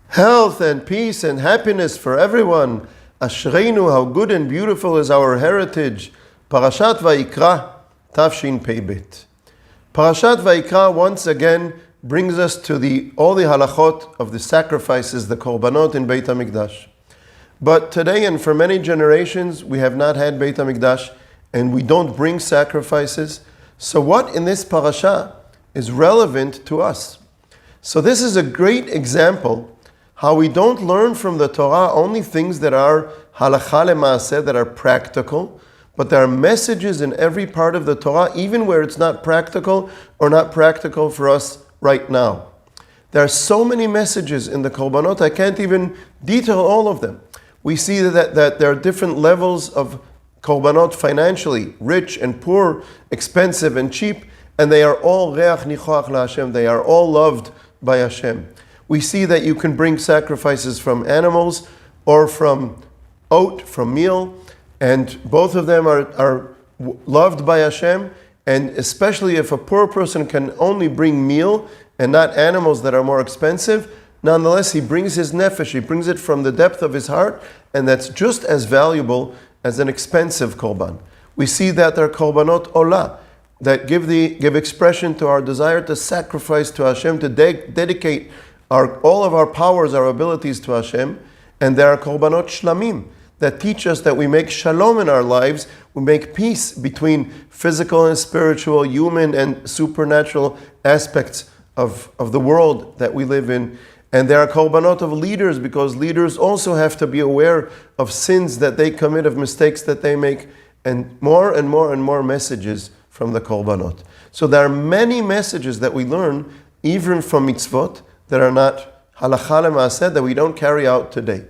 Health and peace and happiness for everyone. Ashreinu, how good and beautiful is our heritage. Parashat Vayikra, Tafshin Peibet. Parashat Vayikra once again brings us to all the halachot of the sacrifices, the korbanot in Beit HaMikdash. But today and for many generations, we have not had Beit HaMikdash and we don't bring sacrifices. So what in this parasha is relevant to us? So this is a great example how we don't learn from the Torah only things that are halakha lemaaseh, that are practical, but there are messages in every part of the Torah, even where it's not practical or not practical for us right now. There are so many messages in the korbanot, I can't even detail all of them. We see that there are different levels of korbanot financially, rich and poor, expensive and cheap, and they are all reach nichoach laHashem, they are all loved by Hashem. We see that you can bring sacrifices from animals or from oat, from meal, and both of them are loved by Hashem, and especially if a poor person can only bring meal and not animals that are more expensive, nonetheless he brings his nefesh, he brings it from the depth of his heart, and that's just as valuable as an expensive korban. We see that there are korbanot olah, that give expression to our desire to sacrifice to Hashem, to dedicate all of our powers, our abilities to Hashem, and there are korbanot shlamim that teach us that we make shalom in our lives, we make peace between physical and spiritual, human and supernatural aspects of the world that we live in. And there are korbanot of leaders, because leaders also have to be aware of sins that they commit, of mistakes that they make, and more and more and more messages from the korbanot. So there are many messages that we learn, even from mitzvot, that are not halakha lemaaseh, that we don't carry out today.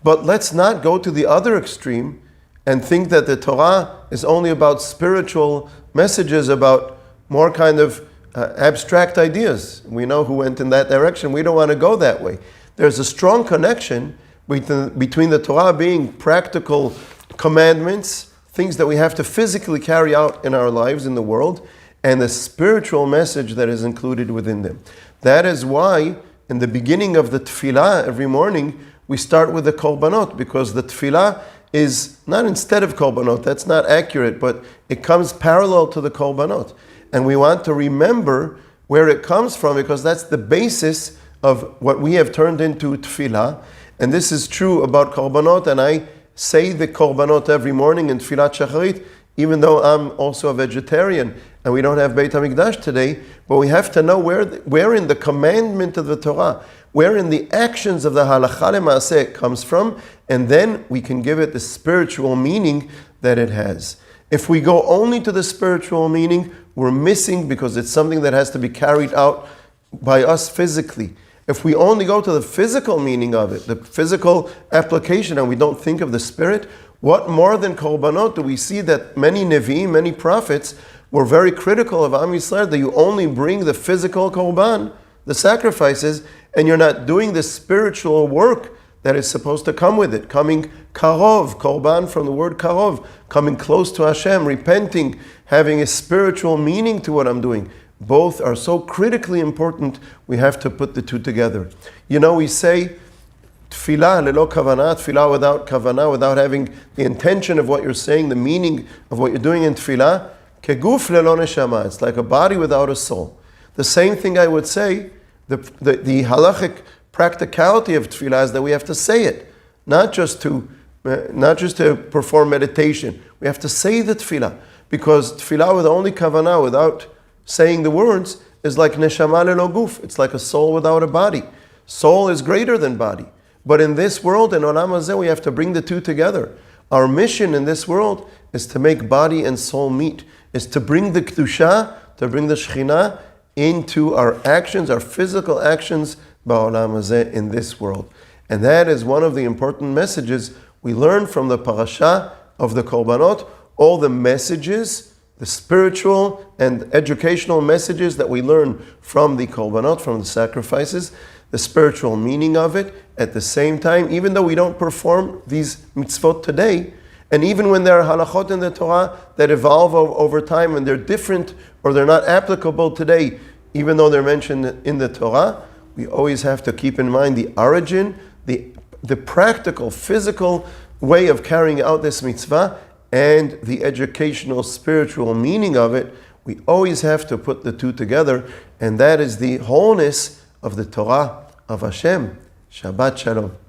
But let's not go to the other extreme and think that the Torah is only about spiritual messages, about more kind of abstract ideas. We know who went in that direction. We don't want to go that way. There's a strong connection between the Torah being practical commandments, things that we have to physically carry out in our lives in the world, and the spiritual message that is included within them. That is why in the beginning of the tefillah every morning we start with the korbanot, because the tefillah is not instead of korbanot, that's not accurate, but it comes parallel to the korbanot. And we want to remember where it comes from, because that's the basis of what we have turned into tefillah. And this is true about korbanot, and I say the korbanot every morning in tefillat shacharit, even though I'm also a vegetarian and we don't have Beit HaMikdash today, but we have to know where in the commandment of the Torah, where in the actions of the halakha lemaaseh it comes from, and then we can give it the spiritual meaning that it has. If we go only to the spiritual meaning, we're missing, because it's something that has to be carried out by us physically. If we only go to the physical meaning of it, the physical application, and we don't think of the spirit, what more than korbanot do we see that many nevi'im, many prophets, were very critical of Am Yisrael, that you only bring the physical korban, the sacrifices, and you're not doing the spiritual work that is supposed to come with it. Coming karov, korban from the word karov, coming close to Hashem, repenting, having a spiritual meaning to what I'm doing. Both are so critically important, we have to put the two together. You know, we say, tefillah lelo kavanah, tefillah without kavanah, without having the intention of what you're saying, the meaning of what you're doing in tefillah, keguf lelo neshama, it's like a body without a soul. The same thing I would say, the halachic practicality of tefillah is that we have to say it, not just to perform meditation. We have to say the tefillah, because tefillah with only kavanah, without saying the words, is like neshama lelo guf. It's like a soul without a body. Soul is greater than body. But in this world, in olam hazeh, we have to bring the two together. Our mission in this world is to make body and soul meet, is to bring the kedusha, to bring the shekhinah into our actions, our physical actions, ba'olam hazeh, in this world. And that is one of the important messages we learn from the parasha of the korbanot. All the messages, the spiritual and educational messages that we learn from the korbanot, from the sacrifices, the spiritual meaning of it, at the same time, even though we don't perform these mitzvot today, and even when there are halachot in the Torah that evolve over time and they're different or they're not applicable today, even though they're mentioned in the Torah, we always have to keep in mind the origin, the practical, physical way of carrying out this mitzvah, and the educational, spiritual meaning of it. We always have to put the two together, and that is the wholeness of the Torah of Hashem. Shabbat Shalom.